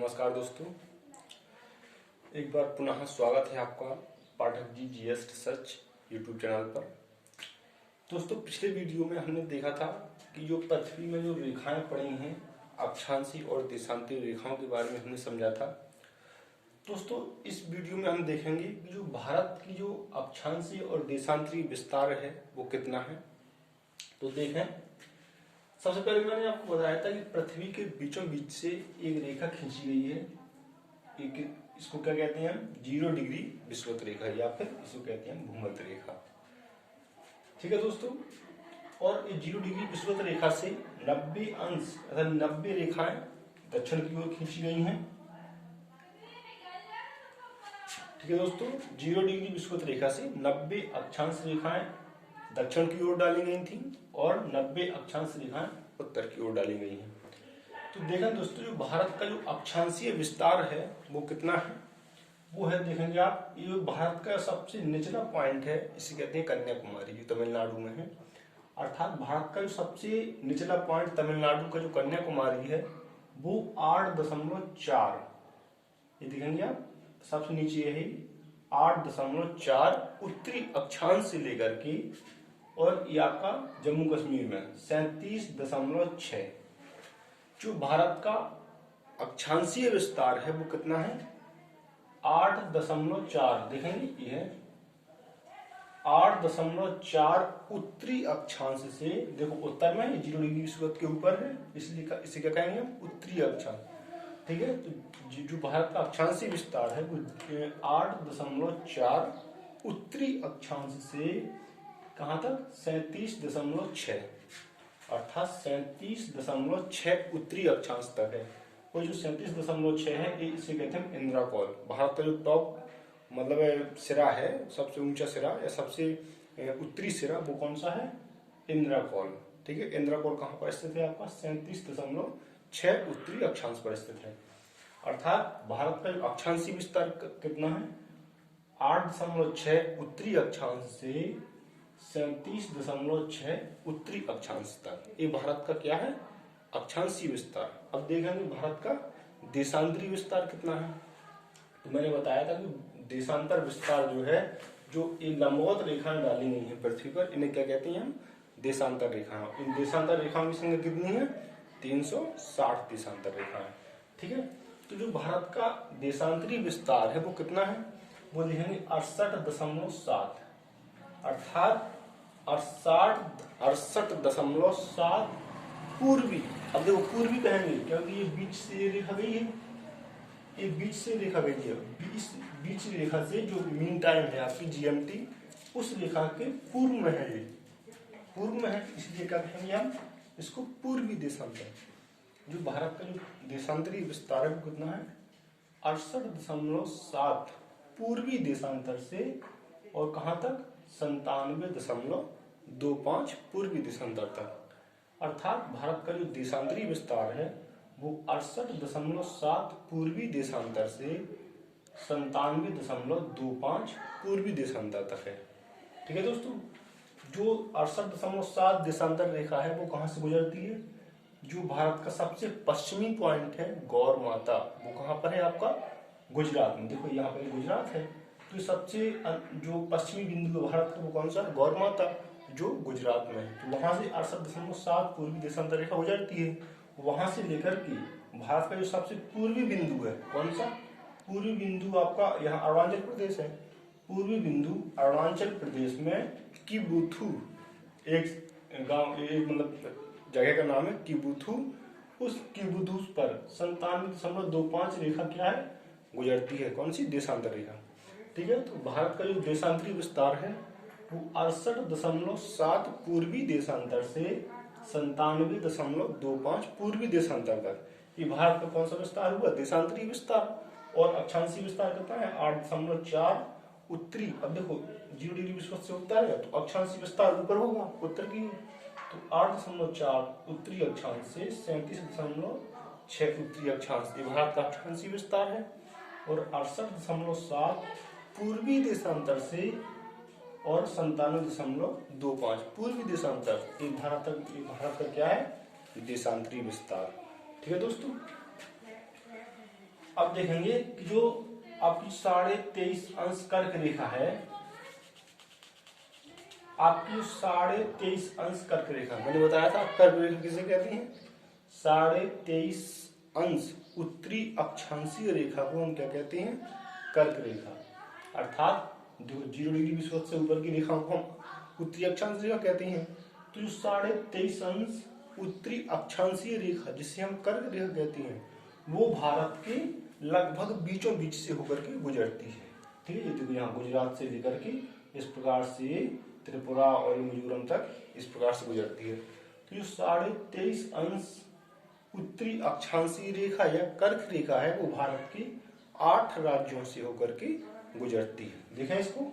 नमस्कार दोस्तों, एक बार पुनः स्वागत है आपका Pathak ji GS research YouTube channel पर। दोस्तों, पिछले वीडियो में हमने देखा था कि जो पृथ्वी में जो रेखाएं पड़ी हैं, अक्षांशीय और देशांतरीय रेखाओं के बारे में हमने समझा था। दोस्तों, इस वीडियो में हम देखेंगे कि जो भारत की जो अक्षांशीय और देशांतरीय विस्तार है वो कितना है। तो देखें, सबसे पहले मैंने आपको बताया था कि पृथ्वी के बीचों बीच से एक रेखा खींची गई है। इसको क्या कहते हैं हम? 0 डिग्री विषुवत रेखा, या फिर इसको कहते हैं भूमध्य रेखा। ठीक है दोस्तों, और इस 0 डिग्री विषुवत रेखा से 90 अंश अर्थात 90 रेखाएं दक्षिण की ओर खींची गई हैं। ठीक है दोस्तों, 0 डिग्री विषुवत रेखा से 90 अक्षांश रेखाएं दक्षिण की ओर डाली गई थी और 90 अक्षांश रेखाएं उत्तर की ओर डाली गई हैं। तो देखा दोस्तों, जो भारत का जो अक्षांशीय विस्तार है वो कितना है, वो है देखेंगे आप, ये भारत का सबसे निचला पॉइंट है, इसे कहते हैं कन्याकुमारी, जो तमिलनाडु में है। अर्थात भारत का जो सबसे निचला पॉइंट तमिलनाडु का जो कन्याकुमारी है वो 8.4, ये देखेंगे आप, सबसे नीचे है 8.4 उत्तरी अक्षांश से लेकर के, और ये आपका जम्मू कश्मीर में 37.6। जो भारत का अक्षांशीय विस्तार है वो कितना है? 8.4, देखेंगे ये है 8.4 उत्तरी अक्षांश से। देखो उत्तर में 0 डिग्री विषुवत के ऊपर है, इसलिए इसे क्या कहेंगे हम? उत्तरी अक्षांश। ठीक है, तो जो भारत का अक्षांशीय विस्तार है वो 8.4 उत्तरी अक्षांश से कहां तक? 37.6, अर्थात 37.6 उत्तरी अक्षांश तक है। और जो 37.6 है, इसे कहते हैं इंद्राकोल। भारत का जो टॉप मतलब सिरा है, सबसे ऊंचा सिरा या सबसे उत्तरी सिरा, वो कौन सा है? इंद्राकोल। ठीक है, इंद्राकोल कहां पर स्थित है? आपका 37.6 उत्तरी अक्षांश पर स्थित है। अर्थात भारत का जो अक्षांशीय विस्तार कितना है? 8.6 उत्तरी अक्षांश से 37.6 उत्तरी अक्षांश तक, ये भारत का क्या है? अक्षांशीय विस्तार। अब देखेंगे भारत का देशांतरीय विस्तार कितना है। तो मैंने बताया था कि देशांतर विस्तार जो है, जो ये लंबवत रेखाएं डाली गई हैं पृथ्वी पर, इन्हें क्या कहते हैं हम? देशांतर रेखाएं। इन देशांतर रेखाओं की संख्या कितनी है? 360 देशांतर रेखाएं। ठीक है, तो जो भारत का देशांतरीय विस्तार है वो कितना है? वो देखेंगे 68.7, अर्थात 68.7 पूर्वी। अब देखो पूर्वी कहेंगे क्योंकि ये बीच से रेखा गई है, ये बीच से रेखा गई है, बीच रेखा से जो मीन टाइम है आपकी जीएमटी, उस रेखा के पूर्व में है, ये पूर्व में है, इसलिए क्या कहेंगे हम? इसको पूर्वी देशांतर। जो भारत का जो देशांतरीय विस्तार है वो कितना है? 68.7 पूर्वी देशांतर से, और कहां तक? 97.25 पूर्वी देशांतर तक। अर्थात भारत का जो देशांतरीय विस्तार है वो 68.7 पूर्वी देशांतर से 97.25 पूर्वी देशांतर तक है। ठीक है दोस्तों, जो 68.7 देशांतर रेखा है वो कहां से गुजरती है? जो भारत का सबसे पश्चिमी पॉइंट है गौर माता, वो कहां पर है? आपका गुजरात में। देखो यहाँ पर गुजरात है, तो सबसे जो पश्चिमी बिंदु है भारत का वो कौन सा? गौर माता, जो गुजरात में है। तो वहां से 68.7 पूर्वी देशांतर रेखा गुजरती है। वहां से लेकर के भारत का जो सबसे पूर्वी बिंदु है, कौन सा पूर्वी बिंदु? आपका यहाँ अरुणाचल प्रदेश है। पूर्वी बिंदु अरुणाचल प्रदेश में किबुथु, एक गांव, एक मतलब जगह का नाम है किबुथु। उस किबुथु पर 97.25 रेखा क्या है? गुजरती है। कौन सी? देशांतर रेखा। ठीक है, तो भारत का जो देशांतरीय विस्तार है वो 68.7 पूर्वी देशांतर से 97.25 पूर्वी देशांतर तक, ये भारत का कौन सा विस्तार हुआ? देशांतरीय विस्तार। और अक्षांशीय विस्तार कितना है? 8.4 उत्तरी। अब देखो 0 डिग्री विषुवत से उत्तर है, तो अक्षांशीय विस्तार ऊपर होगा, उत्तर की। तो 8.4 उत्तरी अक्षांश से 37.6 उत्तरी अक्षांश, ये भारत का अक्षांशीय विस्तार है। और 68.7 पूर्वी देशांतर से और 97.25 पूर्वी देशांतर, ये भारत का क्या है? देशांतरीय विस्तार। ठीक है दोस्तों, अब देखेंगे कि जो आपकी 23.5 कर्क रेखा है, आपकी 23.5 कर्क रेखा, मैंने बताया था कर्क रेखा किसे कहते हैं, 23.5 उत्तरी अक्षांशीय रेखा को हम क्या कहते हैं, कर्क रेखा। अर्थात 0 डिग्री विषुवत से ऊपर की रेखा को हम उत्तरी अक्षांश रेखा कहते हैं। तो जो 23.5 उत्तरी अक्षांशीय रेखा जिसे हम कर्क रेखा कहते हैं, वो भारत के लगभग बीचों बीच से होकर के गुजरती है। ठीक है, ये देखो यहाँ गुजरात से लेकर के इस प्रकार से त्रिपुरा और मिजोरम तक इस प्रकार से गुजरती है। तो जो 23.5 उत्तरी अक्षांशीय रेखा या कर्क रेखा है, वो भारत के 8 राज्यों से होकर के गुजरती है। देखें इसको।